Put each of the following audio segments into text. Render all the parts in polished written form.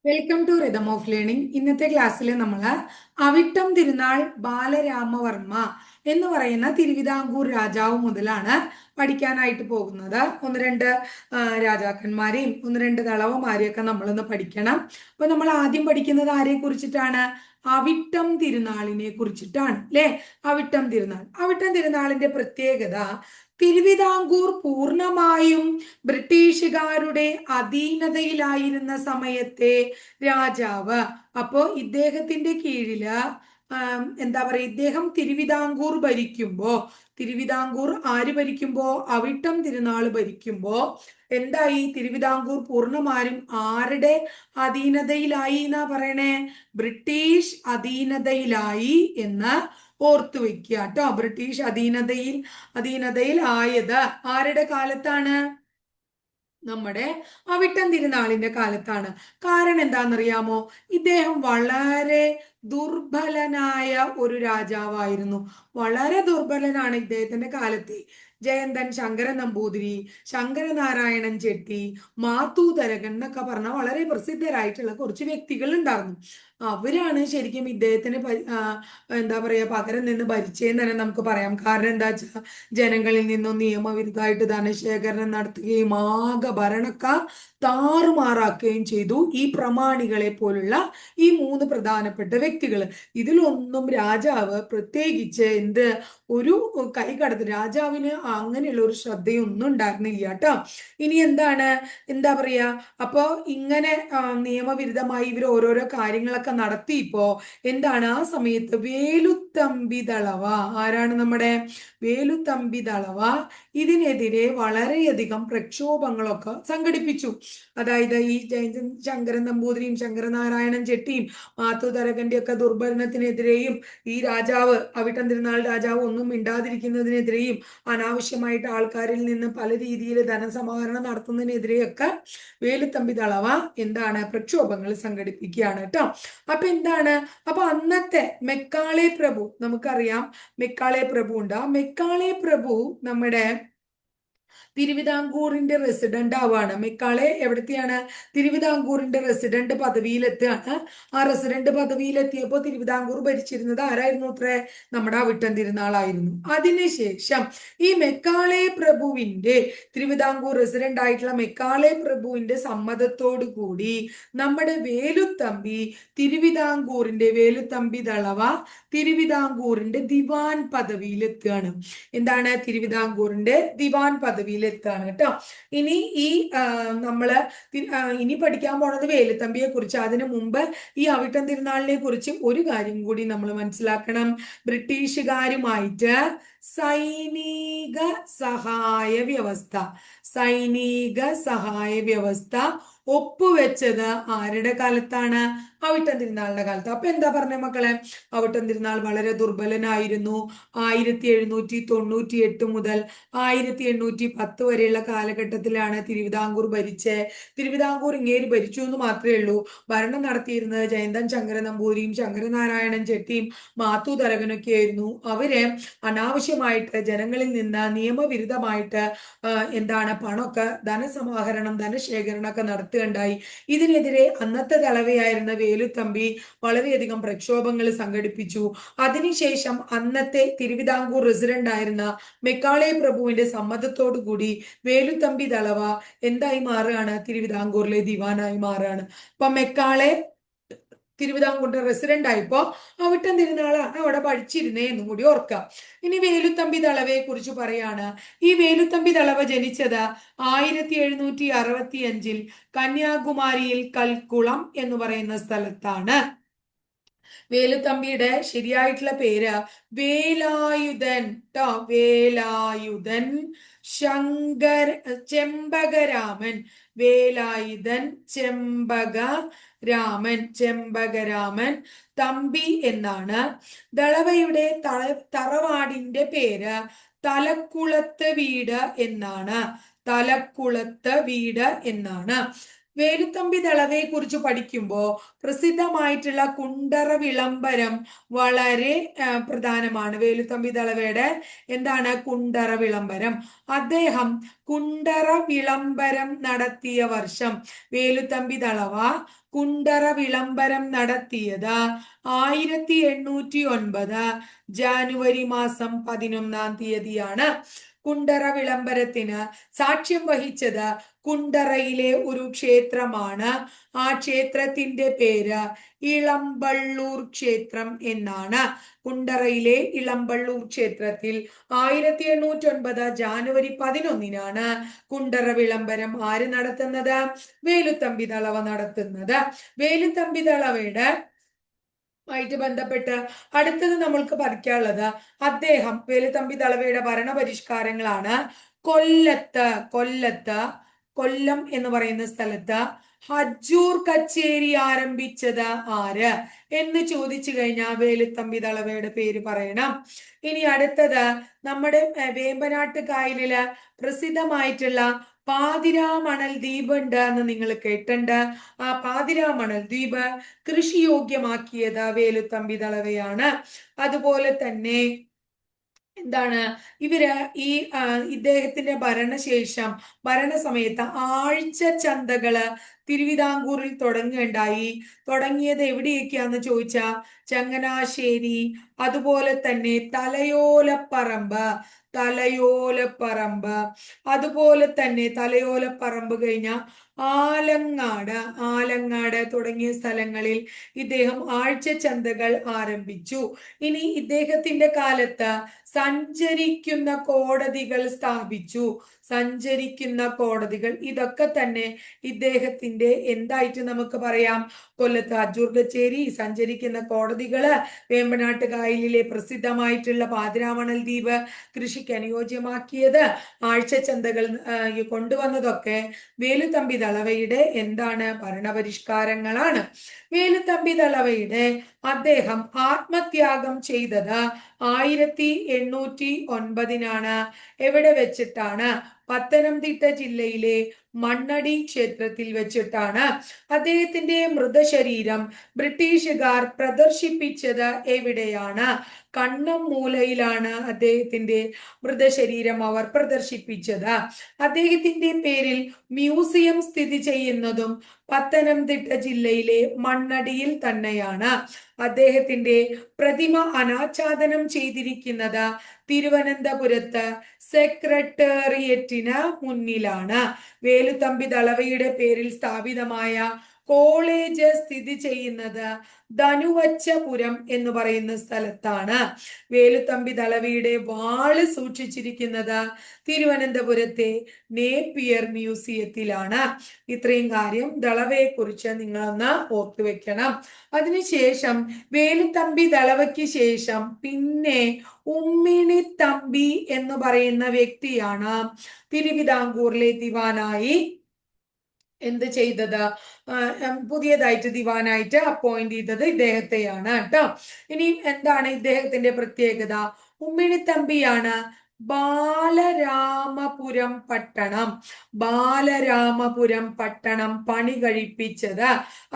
Welcome to rhythm of learning. ഇന്നത്തെ ക്ലാസ്സിൽ നമ്മൾ അവിട്ടം തിരുനാൾ ബാലരാമവർമ്മ എന്ന് പറയുന്ന തിരുവിതാംകൂർ രാജാവ് മുതലാണ് പഠിക്കാനായിട്ട് പോകുന്നത്. ഒന്ന് രണ്ട് രാജാക്കന്മാരെയും ഒന്ന് രണ്ട് ദളവമാരെയൊക്കെ നമ്മളൊന്ന് പഠിക്കണം. അപ്പൊ നമ്മൾ ആദ്യം പഠിക്കുന്നത് ആരെ കുറിച്ചിട്ടാണ്? അവിട്ടം തിരുനാളിനെ കുറിച്ചിട്ടാണ് അല്ലെ? അവിട്ടം തിരുനാളിന്റെ പ്രത്യേകത, തിരുവിതാംകൂർ പൂർണ്ണമായും ബ്രിട്ടീഷുകാരുടെ അധീനതയിലായിരുന്ന സമയത്തെ രാജാവ്. അപ്പോ ഇദ്ദേഹത്തിന്റെ കീഴില് എന്താ പറയുക, ഇദ്ദേഹം തിരുവിതാംകൂർ ആര് ഭരിക്കുമ്പോ? അവിട്ടം തിരുനാള് ഭരിക്കുമ്പോ എന്തായി? തിരുവിതാംകൂർ പൂർണ്ണമാരും ആരുടെ അധീനതയിലായി എന്നാ പറയണേ? ബ്രിട്ടീഷ് അധീനതയിലായി എന്ന് ഓർത്തു വെക്കുക കേട്ടോ. ബ്രിട്ടീഷ് അധീനതയിൽ ആയത് ആരുടെ കാലത്താണ്? നമ്മുടെ അവിട്ടം തിരുനാളിന്റെ കാലത്താണ്. കാരണം എന്താണെന്നറിയാമോ? ഇദ്ദേഹം വളരെ ദുർബലനായ ഒരു രാജാവായിരുന്നു. വളരെ ദുർബലനാണ് ഇദ്ദേഹത്തിന്റെ കാലത്തെ. ജയന്തൻ ശങ്കരൻ നമ്പൂതിരി, ശങ്കരനാരായണൻ ചെട്ടി, മാത്തൂതരകൻ എന്നൊക്കെ പറഞ്ഞ വളരെ പ്രസിദ്ധരായിട്ടുള്ള കുറച്ച് വ്യക്തികൾ ഉണ്ടായിരുന്നു. അവരാണ് ശരിക്കും ഇദ്ദേഹത്തിന് എന്താ പറയാ പകരം നിന്ന് ഭരിച്ചതെന്ന് തന്നെ നമുക്ക് പറയാം. കാരണം എന്താ വെച്ചാൽ ജനങ്ങളിൽ നിന്നും നിയമവിരുദ്ധമായിട്ട് ധനശേഖരണം നടത്തുകയും ആകെ ഭരണക്കാർ താറുമാറാക്കുകയും ചെയ്തു ഈ പ്രമാണികളെ പോലുള്ള ഈ മൂന്ന് പ്രധാനപ്പെട്ട വ്യക്തികൾ. ഇതിലൊന്നും രാജാവ് പ്രത്യേകിച്ച് ഒരു കൈകടത്ത്, രാജാവിന് അങ്ങനെയുള്ള ഒരു ശ്രദ്ധയൊന്നും ഉണ്ടായിരുന്നില്ല കേട്ടോ. ഇനി എന്താ പറയാ, അപ്പോ ഇങ്ങനെ നിയമവിരുദ്ധമായി ഇവർ ഓരോരോ കാര്യങ്ങളൊക്കെ നടത്തിയപ്പോ ആ സമയത്ത് വേലുത്തമ്പി ദളവ, ആരാണ് നമ്മുടെ വേലുത്തമ്പി ദളവ, ഇതിനെതിരെ വളരെയധികം പ്രക്ഷോഭങ്ങളൊക്കെ സംഘടിപ്പിച്ചു. അതായത് ഈ ശങ്കരൻ നമ്പൂതിരിയും ശങ്കരനാരായണൻ ചെട്ടിയും മാത്തുതരകന്റെ ഒക്കെ ദുർഭരണത്തിനെതിരെയും ഈ രാജാവ് അവിട്ടം തിരുനാൾ രാജാവ് ഒന്നും മിണ്ടാതിരിക്കുന്നതിനെതിരെയും അനാവശ്യമായിട്ട് ആൾക്കാരിൽ നിന്ന് പല രീതിയിൽ ധനസമാഹരണം നടത്തുന്നതിനെതിരെയൊക്കെ വേലുത്തമ്പി ദളവ പ്രക്ഷോഭങ്ങൾ സംഘടിപ്പിക്കുകയാണ് കേട്ടോ. അപ്പൊ അന്നത്തെ മെക്കാളെ പ്രഭു, നമുക്കറിയാം മെക്കാളെ പ്രഭു ഉണ്ട്. ആ മെക്കാളെ പ്രഭു നമ്മുടെ തിരുവിതാംകൂറിന്റെ റെസിഡന്റ് ആവാണ്. മെക്കാളെ എവിടത്തെയാണ്? തിരുവിതാംകൂറിന്റെ റെസിഡന്റ് പദവിയിലെത്തുകയാണ്. ആ റെസിഡന്റ് പദവിയിലെത്തിയപ്പോൾ തിരുവിതാംകൂർ ഭരിച്ചിരുന്നത് ആരായിരുന്നു? നമ്മുടെ അവിട്ടം തിരുനാളായിരുന്നു. അതിനുശേഷം ഈ മെക്കാളെ പ്രഭുവിന്റെ, തിരുവിതാംകൂർ റെസിഡന്റ് ആയിട്ടുള്ള മെക്കാളെ പ്രഭുവിന്റെ സമ്മതത്തോടു കൂടി നമ്മുടെ വേലുത്തമ്പി ദളവ തിരുവിതാംകൂറിന്റെ ദിവാൻ പദവിയിലെത്തുകയാണ്. തിരുവിതാംകൂറിന്റെ ദിവാൻ പദവിയിലെത്തുകയാണ് കേട്ടോ. ഇനി നമ്മള് ഇനി പഠിക്കാൻ പോണത് വേലുത്തമ്പിയെ കുറിച്ച്. അതിനു മുമ്പ് ഈ അവിട്ടം തിരുനാളിനെ കുറിച്ച് ഒരു കാര്യം കൂടി നമ്മൾ മനസ്സിലാക്കണം. ബ്രിട്ടീഷുകാരുമായിട്ട് സൈനിക സഹായ വ്യവസ്ഥ ഒപ്പുവെച്ചത് ആരുടെ കാലത്താണ്? അവിട്ടം തിരുനാളിന്റെ കാലത്ത്. അപ്പൊ എന്താ പറഞ്ഞ മക്കളെ? അവിട്ടം തിരുനാൾ വളരെ ദുർബലനായിരുന്നു. 1798 മുതൽ 1810 വരെയുള്ള കാലഘട്ടത്തിലാണ് തിരുവിതാംകൂർ തിരുവിതാംകൂർ ഇങ്ങേര് ഭരിച്ചു എന്ന് മാത്രമേ ഉള്ളൂ. ഭരണം നടത്തിയിരുന്നത് ജയന്തൻ ശങ്കരൻ നമ്പൂതിരിയും ശങ്കരനാരായണൻ ചെട്ടിയും മാത്തൂതരകനൊക്കെ ആയിരുന്നു. അവര് അനാവശ്യമായിട്ട് ജനങ്ങളിൽ നിന്ന് നിയമവിരുദ്ധമായിട്ട് പണമൊക്കെ ധനശേഖരണം ഒക്കെ നടത്തുകയുണ്ടായി. ഇതിനെതിരെ അന്നത്തെ തലവയായിരുന്ന വേലുത്തമ്പി വളരെയധികം പ്രക്ഷോഭങ്ങൾ സംഘടിപ്പിച്ചു. അതിനുശേഷം അന്നത്തെ തിരുവിതാംകൂർ റെസിഡന്റ് ആയിരുന്ന മെക്കാളെ പ്രഭുവിന്റെ സമ്മതത്തോടു കൂടി വേലുത്തമ്പി ദളവ എന്തായി മാറുകയാണ്? തിരുവിതാംകൂറിലെ ദിവാനായി മാറുകയാണ്. അപ്പൊ മെക്കാളെ തിരുവിതാംകൂറിന്റെ റെസിഡന്റ് ആയിപ്പോ അവിട്ടം തിരുനാളാണ് അവിടെ പഠിച്ചിരുന്നേ എന്നും കൂടി ഓർക്കാം. ഇനി വേലുത്തമ്പി ദളവയെ കുറിച്ച് പറയാണ്. ഈ വേലുത്തമ്പി ദളവ ജനിച്ചത് 1765 കന്യാകുമാരിയിൽ കൽക്കുളം എന്ന് പറയുന്ന സ്ഥലത്താണ്. വേലുത്തമ്പിയുടെ ശരിയായിട്ടുള്ള പേര് വേലായുധൻ ട്ടോ. വേലായുധൻ ചെമ്പകരാമൻ. വേലായുധൻ ചെമ്പകരാമൻ തമ്പി എന്നാണ്. ദളവയുടെ തറവാടിന്റെ പേര് തലക്കുളത്ത് വീട് എന്നാണ്. വേലുത്തമ്പി ദളവയെ കുറിച്ച് പഠിക്കുമ്പോൾ പ്രസിദ്ധമായിട്ടുള്ള കുണ്ടറ വിളംബരം വളരെ പ്രധാനമാണ്. വേലുത്തമ്പി ദളവയുടെ എന്താണ് കുണ്ടറ വിളംബരം? അദ്ദേഹം കുണ്ടറ വിളംബരം നടത്തിയ വർഷം, വേലുത്തമ്പി ദളവ കുണ്ടറ വിളംബരം നടത്തിയത് 1809 ജാനുവരി മാസം 11 കുണ്ടറ വിളംബരത്തിന് സാക്ഷ്യം വഹിച്ചത് കുണ്ടറയിലെ ഒരു ക്ഷേത്രമാണ്. ആ ക്ഷേത്രത്തിന്റെ പേര് ഇളമ്പള്ളൂർ ക്ഷേത്രം എന്നാണ്. കുണ്ടറയിലെ ഇളമ്പള്ളൂർ ക്ഷേത്രത്തിൽ 1809 ജാനുവരി 11 കുണ്ടറ വിളംബരം ആര് നടത്തുന്നത്? വേലുത്തമ്പി ദളവ നടത്തുന്നത്. വേലുത്തമ്പി ദളവയുടെ ആയിട്ട് ബന്ധപ്പെട്ട് അടുത്തത് നമ്മൾക്ക് പഠിക്കാനുള്ളത് അദ്ദേഹം വേലുത്തമ്പി ദളവയുടെ ഭരണപരിഷ്കാരങ്ങളാണ്. കൊല്ലം എന്ന് പറയുന്ന സ്ഥലത്ത് ഹജൂർ കച്ചേരി ആരംഭിച്ചത് ആര് എന്ന് ചോദിച്ചു കഴിഞ്ഞാൽ വേലുത്തമ്പി ദളവയുടെ പേര് പറയണം. ഇനി അടുത്തത് നമ്മുടെ വേമ്പനാട്ട് കായലില് പ്രസിദ്ധമായിട്ടുള്ള പാതിരാമണൽ ദ്വീപ് ഉണ്ട് എന്ന് നിങ്ങൾ കേട്ടിട്ടുണ്ട്. ആ പാതിരാമണൽ ദ്വീപ് കൃഷിയോഗ്യമാക്കിയത് വേലുത്തമ്പി ദളവയാണ്. അതുപോലെ തന്നെ എന്താണ് ഇവര് ഈ ഇദ്ദേഹത്തിന്റെ ഭരണശേഷം ഭരണസമയത്ത് ആഴ്ച ചന്തകള് തിരുവിതാംകൂറിൽ തുടങ്ങിയത് എവിടെയൊക്കെയാന്ന് ചോദിച്ചാ ചങ്ങനാശ്ശേരി, അതുപോലെ തന്നെ തലയോലപ്പറമ്പ്, അതുപോലെ തന്നെ തലയോലപ്പറമ്പ് കഴിഞ്ഞ ആലങ്ങാട് തുടങ്ങിയ സ്ഥലങ്ങളിൽ ഇദ്ദേഹം ആഴ്ച ചന്തകൾ ആരംഭിച്ചു. ഇനി ഇദ്ദേഹത്തിന്റെ കാലത്ത് സഞ്ചരിക്കുന്ന കോടതികൾ സ്ഥാപിച്ചു. ഇതൊക്കെ തന്നെ ഇദ്ദേഹത്തിന്റെ എന്തായിട്ട് നമുക്ക് പറയാം? കൊല്ലത്ത് ഹജൂർ കച്ചേരി, സഞ്ചരിക്കുന്ന കോടതികള്, വേമ്പനാട്ട് കായലിലെ പ്രസിദ്ധമായിട്ടുള്ള പാതിരാമണൽ ദ്വീപ് കൃഷിക്ക് അനുയോജ്യമാക്കിയത്, ആഴ്ച ചന്തകൾ കൊണ്ടുവന്നതൊക്കെ വേലുത്തമ്പി ദളവയുടെ എന്താണ് ഭരണപരിഷ്കാരങ്ങളാണ്. വേലുത്തമ്പി ദളവയുടെ അദ്ദേഹം ആത്മത്യാഗം ചെയ്തത് 1809 എവിടെ വെച്ചിട്ടാണ്? പത്തനംതിട്ട ജില്ലയിലെ മണ്ണടി ക്ഷേത്രത്തിൽ വെച്ചിട്ടാണ്. അദ്ദേഹത്തിന്റെ മൃതശരീരം ബ്രിട്ടീഷുകാർ പ്രദർശിപ്പിച്ചത് എവിടെയാണ്? കണ്ണമ്മൂലയിലാണ് അദ്ദേഹത്തിന്റെ മൃതശരീരം അവർ പ്രദർശിപ്പിച്ചത്. അദ്ദേഹത്തിന്റെ പേരിൽ മ്യൂസിയം സ്ഥിതി ചെയ്യുന്നതും പത്തനംതിട്ട ജില്ലയിലെ മണ്ണടിയിൽ തന്നെയാണ്. അദ്ദേഹത്തിന്റെ പ്രതിമ അനാച്ഛാദനം ചെയ്തിരിക്കുന്നത് തിരുവനന്തപുരത്ത് സെക്രട്ടേറിയറ്റിന് മുന്നിലാണ്. വേലുത്തമ്പി ദളവയുടെ പേരിൽ സ്ഥാപിതമായ കോളേജ് സ്ഥിതി ചെയ്യുന്നത് ധനുവച്ചപുരം എന്ന് പറയുന്ന സ്ഥലത്താണ്. വേലുത്തമ്പി ദളവയുടെ വാള് സൂക്ഷിച്ചിരിക്കുന്നത് തിരുവനന്തപുരത്തെ നേപ്പിയർ മ്യൂസിയത്തിലാണ്. ഇത്രയും കാര്യം ദളവയെ കുറിച്ച് നിങ്ങളൊന്ന് ഓർത്തു വെക്കണം. അതിനുശേഷം വേലുത്തമ്പി ദളവയ്ക്ക് ശേഷം പിന്നെ ഉമ്മിണിത്തമ്പി എന്ന് പറയുന്ന വ്യക്തിയാണ് തിരുവിതാംകൂറിലെ ദിവാനായി എന്ത് ചെയ്തത്? പുതിയതായിട്ട് ദിവാനായിട്ട് അപ്പോയിന്റ് ചെയ്തത് ഇദ്ദേഹത്തെയാണ് കേട്ടോ. ഇനി എന്താണ് ഇദ്ദേഹത്തിന്റെ പ്രത്യേകത? ഉമ്മിണിത്തമ്പിയാണ് ബാലരാമപുരം പട്ടണം പണി കഴിപ്പിച്ചത്.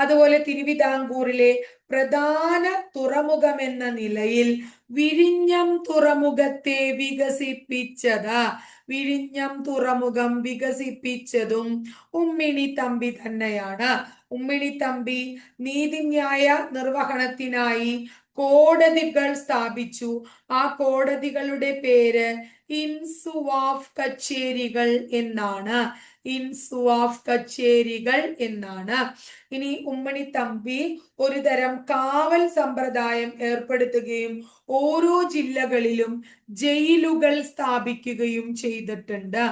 അതുപോലെ തിരുവിതാംകൂറിലെ പ്രധാന തുറമുഖം എന്ന നിലയിൽ വിഴിഞ്ഞം തുറമുഖത്തെ വികസിപ്പിച്ചതും ഉമ്മിണിത്തമ്പി തന്നെയാണ്. ഉമ്മിണിത്തമ്പി നീതിന്യായ നിർവഹണത്തിനായി കോടതികൾ സ്ഥാപിച്ചു. ആ കോടതികളുടെ പേര് ഇൻസുവാഫ് കച്ചേരികൾ എന്നാണ്. ഇനി ഉമ്മിണിത്തമ്പി ഒരു തരം കാവൽ സമ്പ്രദായം ഏർപ്പെടുത്തുകയും ഓരോ ജില്ലകളിലും ജയിലുകൾ സ്ഥാപിക്കുകയും ചെയ്തിട്ടുണ്ട്.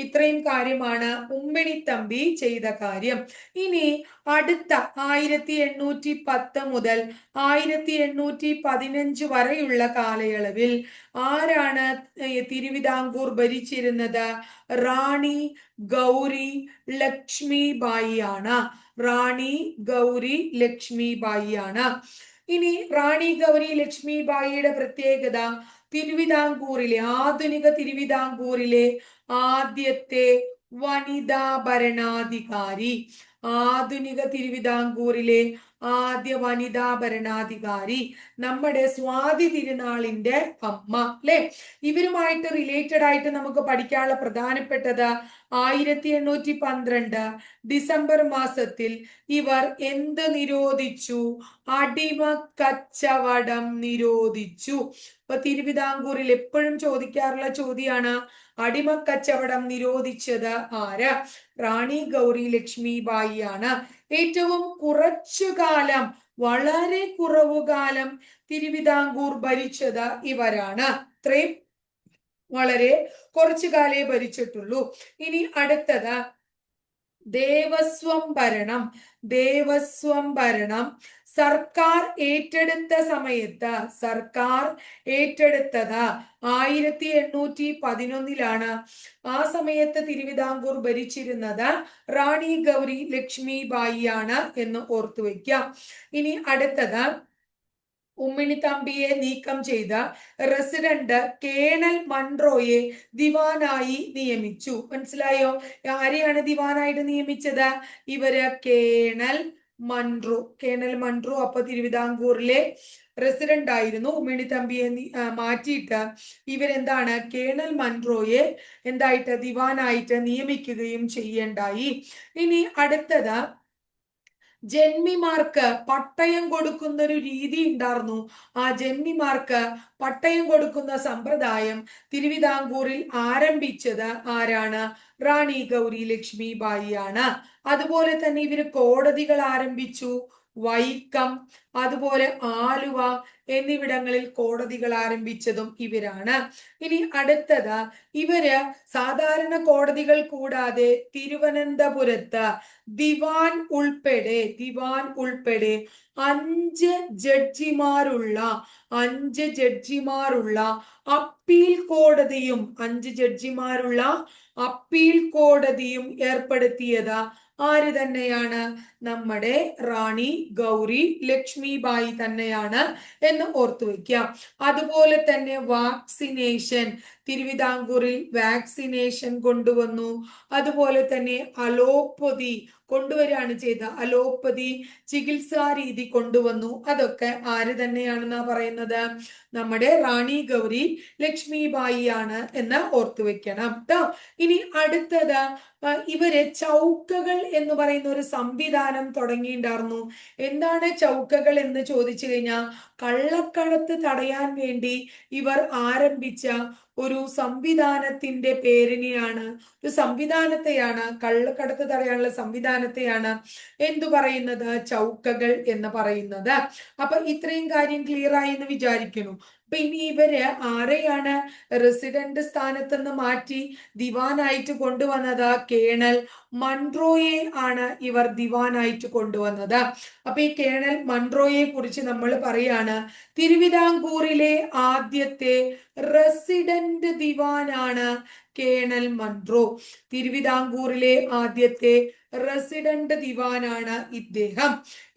ഇത്രയും കാര്യമാണ് ഉമ്മിണിത്തമ്പി ചെയ്ത കാര്യം. ഇനി അടുത്ത 1810 മുതൽ 1815 വരെയുള്ള കാലയളവിൽ ആരാണ് തിരുവിതാംകൂർ ഭരിച്ചിരുന്നത്? റാണി ഗൗരി ലക്ഷ്മിബായി ആണ്. ഇനി റാണി ഗൗരി ലക്ഷ്മിബായിയുടെ പ്രത്യേകത ആധുനിക തിരുവിതാംകൂറിലെ ആദ്യത്തെ വനിതാ ഭരണാധികാരി. ആധുനിക തിരുവിതാംകൂറിലെ ആദ്യ വനിതാ ഭരണാധികാരി, നമ്മുടെ സ്വാതി തിരുനാളിന്റെ അമ്മ അല്ലെ. ഇവരുമായിട്ട് റിലേറ്റഡ് ആയിട്ട് നമുക്ക് പഠിക്കാനുള്ള പ്രധാനപ്പെട്ടത് 1812 ഡിസംബർ മാസത്തിൽ ഇവർ എന്ത് നിരോധിച്ചു? അടിമ കച്ചവടം നിരോധിച്ചു. ഇപ്പൊ തിരുവിതാംകൂറിൽ എപ്പോഴും ചോദിക്കാറുള്ള ചോദ്യമാണ്, അടിമ കച്ചവടം നിരോധിച്ചത് ആര്? റാണി ഗൗരി ലക്ഷ്മി ബായി ആണ്. ഏറ്റവും കുറച്ചു കാലം, വളരെ കുറവു കാലം തിരുവിതാംകൂർ ഭരിച്ചത് ഇവരാണ്. ഇത്രയും വളരെ കുറച്ചു കാലേ ഭരിച്ചിട്ടുള്ളൂ. ഇനി അടുത്തത് ദേവസ്വം ഭരണം. ദേവസ്വം ഭരണം സർക്കാർ ഏറ്റെടുത്ത സമയത്ത്, സർക്കാർ ഏറ്റെടുത്തത് 1811 ആ സമയത്ത് തിരുവിതാംകൂർ ഭരിച്ചിരുന്നത് റാണി ഗൗരി ലക്ഷ്മി ബായി ആണ് എന്ന് ഓർത്തു വെക്കാം. ഇനി അടുത്തത് ഉമ്മിണിത്തമ്പിയെ നീക്കം ചെയ്ത റെസിഡന്റ് കേണൽ മൺട്രോയെ ദിവാനായി നിയമിച്ചു. മനസ്സിലായോ? ആരെയാണ് ദിവാനായിട്ട് നിയമിച്ചത്? ഇവര് കേണൽ മൺട്രോ. കേണൽ മൺട്രോ അപ്പൊ തിരുവിതാംകൂറിലെ റെസിഡന്റ് ആയിരുന്നു. ഉമ്മിണിത്തമ്പിയെ മാറ്റിയിട്ട് ഇവരെന്താണ്, കേണൽ മൺട്രോയെ എന്തായിട്ട് ദിവാനായിട്ട് നിയമിക്കുകയും ചെയ്യണ്ടായി. ഇനി അടുത്തത് ജന്മിമാർക്ക് പട്ടയം കൊടുക്കുന്ന ഒരു രീതി ഉണ്ടായിരുന്നു. ആ ജന്മിമാർക്ക് പട്ടയം കൊടുക്കുന്ന സമ്പ്രദായം തിരുവിതാംകൂറിൽ ആരംഭിച്ചത് ആരാണ്? റാണി ഗൗരി ലക്ഷ്മി ബായി ആണ്. അതുപോലെ തന്നെ ഇവര് കോടതികൾ ആരംഭിച്ചു. വൈക്കം, അതുപോലെ ആലുവ എന്നിവിടങ്ങളിൽ കോടതികൾ ആരംഭിച്ചതും ഇവരാണ്. ഇനി അടുത്തത് ഇവര് സാധാരണ കോടതികൾ കൂടാതെ തിരുവനന്തപുരത്ത് ദിവാൻ ഉൾപ്പെടെ 5 ജഡ്ജിമാരുള്ള അപ്പീൽ കോടതിയും 5 ജഡ്ജിമാരുള്ള അപ്പീൽ കോടതിയും ഏർപ്പെടുത്തിയത് ആര് തന്നെയാണ്? നമ്മുടെ റാണി ഗൗരി ലക്ഷ്മി ബായി തന്നെയാണ് എന്ന് ഓർത്തു വെക്കാം. അതുപോലെ തന്നെ വാക്സിനേഷൻ, തിരുവിതാംകൂറിൽ വാക്സിനേഷൻ കൊണ്ടുവന്നു. അതുപോലെ തന്നെ അലോപ്പതി കൊണ്ടുവരികയാണ് ചെയ്ത, അലോപ്പതി ചികിത്സാ രീതി കൊണ്ടുവന്നു. അതൊക്കെ ആര് തന്നെയാണെന്നാ പറയുന്നത്? നമ്മുടെ റാണി ഗൗരി ലക്ഷ്മി ബായി ആണ് എന്ന് ഓർത്തു വെക്കണം ട്ടോ. ഇനി അടുത്തത് ഇവര് ചൗക്കകൾ എന്ന് പറയുന്ന ഒരു സംവിധാനം തുടങ്ങിയിട്ടുണ്ടായിരുന്നു. എന്താണ് ചൗക്കകൾ എന്ന് ചോദിച്ചു കഴിഞ്ഞാൽ, കള്ളക്കടത്ത് തടയാൻ വേണ്ടി ഇവർ ആരംഭിച്ച ഒരു സംവിധാനത്തിന്റെ പേരിനെയാണ്, ഒരു സംവിധാനത്തെയാണ്, കള്ളക്കടത്ത് തടയാനുള്ള സംവിധാനത്തെയാണ് എന്തു പറയുന്നത്? ചൗക്കകൾ എന്ന് പറയുന്നത്. അപ്പൊ ഇത്രയും കാര്യം ക്ലിയർ ആയി എന്ന് വിചാരിക്കുന്നു. അപ്പൊ ഇനി ഇവര് ആരെയാണ് റെസിഡന്റ് സ്ഥാനത്ത് നിന്ന് മാറ്റി ദിവാനായിട്ട് കൊണ്ടുവന്നത്? കേണൽ മൺട്രോയെ ആണ് ഇവർ ദിവാനായിട്ട് കൊണ്ടുവന്നത്. അപ്പൊ ഈ കേണൽ മൺട്രോയെ കുറിച്ച് നമ്മൾ പറയാണ്, തിരുവിതാംകൂറിലെ ആദ്യത്തെ റെസിഡന്റ് ദിവാനാണ് കേണൽ മൺട്രോ. തിരുവിതാംകൂറിലെ ആദ്യത്തെ റെസിഡന്റ് ദിവാനാണ് ഇദ്ദേഹം.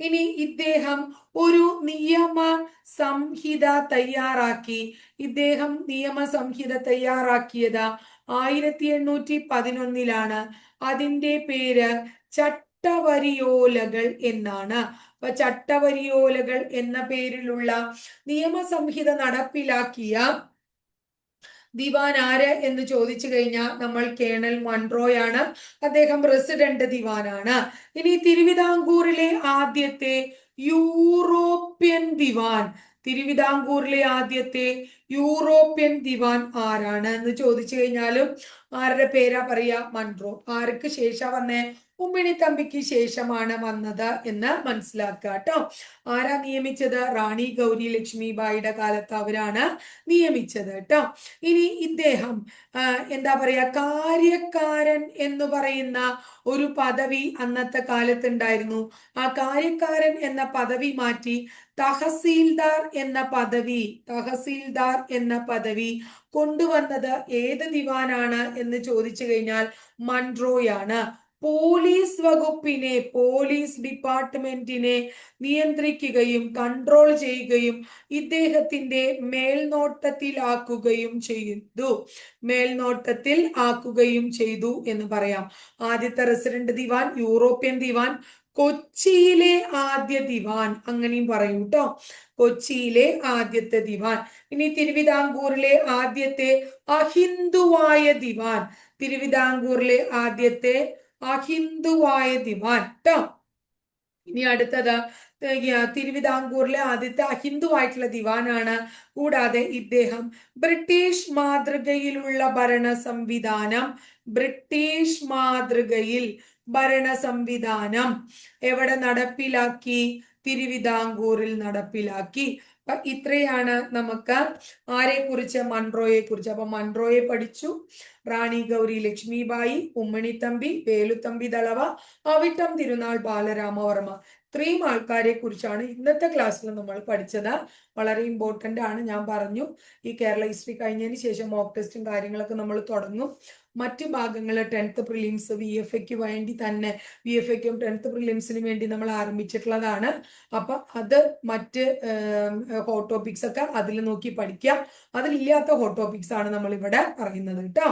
ഇനി ഇദ്ദേഹം ഒരു നിയമ സംഹിത തയ്യാറാക്കി. ഇദ്ദേഹം നിയമ സംഹിത തയ്യാറാക്കിയത് 1811 അതിന്റെ പേര് ചട്ടവരിയോലകൾ എന്നാണ്. അപ്പൊ ചട്ടവരിയോലകൾ എന്ന പേരിലുള്ള നിയമസംഹിത നടപ്പിലാക്കിയ ദിവാൻ ആര് എന്ന് ചോദിച്ചു കഴിഞ്ഞാൽ നമ്മൾ കേണൽ മൺട്രോയാണ്. അദ്ദേഹം റെസിഡന്റ് ദിവാനാണ്. ഇനി തിരുവിതാംകൂറിലെ ആദ്യത്തെ യൂറോപ്യൻ ദിവാൻ, തിരുവിതാംകൂറിലെ ആദ്യത്തെ യൂറോപ്യൻ ദിവാൻ ആരാണ് എന്ന് ചോദിച്ചു കഴിഞ്ഞാലും ആരുടെ പേരാ പറയാ? മൺട്രോ. ആർക്ക് ശേഷം വന്നേ? ഉമ്മിണിത്തമ്പിക്ക് ശേഷമാണ് വന്നത് എന്ന് മനസ്സിലാക്കുക കേട്ടോ. ആരാ നിയമിച്ചത്? റാണി ഗൗരി ലക്ഷ്മി ബായിയുടെ കാലത്ത് അവരാണ് നിയമിച്ചത് കേട്ടോ. ഇനി ഇദ്ദേഹം എന്താ പറയാ, കാര്യക്കാരൻ എന്ന് പറയുന്ന ഒരു പദവി അന്നത്തെ കാലത്ത് ഉണ്ടായിരുന്നു. ആ കാര്യക്കാരൻ എന്ന പദവി മാറ്റി തഹസീൽദാർ എന്ന പദവി കൊണ്ടുവന്നത് ഏത് ദിവാനാണ് എന്ന് ചോദിച്ചു കഴിഞ്ഞാൽ മൺട്രോയാണ്. പോലീസ് വകുപ്പിനെ, പോലീസ് ഡിപ്പാർട്ട്മെന്റിനെ നിയന്ത്രിക്കുകയും കൺട്രോൾ ചെയ്യുകയും ഇദ്ദേഹത്തിന്റെ മേൽനോട്ടത്തിലാക്കുകയും ചെയ്തു എന്ന് പറയാം. ആദ്യത്തെ റെസിഡന്റ് ദിവാൻ, യൂറോപ്യൻ ദിവാൻ, കൊച്ചിയിലെ ആദ്യ ദിവാൻ, അങ്ങനെയും പറയും കേട്ടോ. കൊച്ചിയിലെ ആദ്യത്തെ ദിവാൻ. ഇനി തിരുവിതാംകൂറിലെ ആദ്യത്തെ അഹിന്ദുവായ ദിവാൻ, തിരുവിതാംകൂറിലെ ആദ്യത്തെ അഹിന്ദുവായ ദിവാൻ ട്ടോ. ഇനി അടുത്തത് തിരുവിതാംകൂറിലെ ആദ്യത്തെ അഹിന്ദുവായിട്ടുള്ള ദിവാനാണ്. കൂടാതെ ഇദ്ദേഹം ബ്രിട്ടീഷ് മാതൃകയിലുള്ള ഭരണ സംവിധാനം എവിടെ നടപ്പിലാക്കി? തിരുവിതാംകൂറിൽ നടപ്പിലാക്കി. അപ്പൊ ഇത്രയാണ് നമുക്ക് ആരെ കുറിച്ച്? മൺട്രോയെ കുറിച്ച്. അപ്പൊ മൺട്രോയെ പഠിച്ചു, റാണി ഗൗരി ലക്ഷ്മിബായി, ഉമ്മണിത്തമ്പി, വേലുത്തമ്പി ദളവ, അവിട്ടം തിരുനാൾ ബാലരാമവർമ്മ, ഇത്രയും ആൾക്കാരെ കുറിച്ചാണ് ഇന്നത്തെ ക്ലാസ്സിൽ നമ്മൾ പഠിച്ചത്. വളരെ ഇമ്പോർട്ടന്റ് ആണ്. ഞാൻ പറഞ്ഞു, ഈ കേരള ഹിസ്റ്ററി കഴിഞ്ഞതിന് ശേഷം മോക്ക് ടെസ്റ്റും കാര്യങ്ങളൊക്കെ നമ്മൾ തുടങ്ങും. മറ്റു ഭാഗങ്ങൾ 10th പ്രിലിംസ് VFAക്ക് വേണ്ടി തന്നെ, VFAക്കും 10th പ്രിലിംസിന് വേണ്ടി നമ്മൾ ആരംഭിച്ചിട്ടുള്ളതാണ്. അപ്പൊ അത് മറ്റ് ഹോട്ട് ടോപ്പിക്സ് ഒക്കെ അതിൽ നോക്കി പഠിക്കാം. അതിലില്ലാത്ത ഹോട്ട് ടോപ്പിക്സ് ആണ് നമ്മൾ ഇവിടെ പറയുന്നത് കേട്ടോ.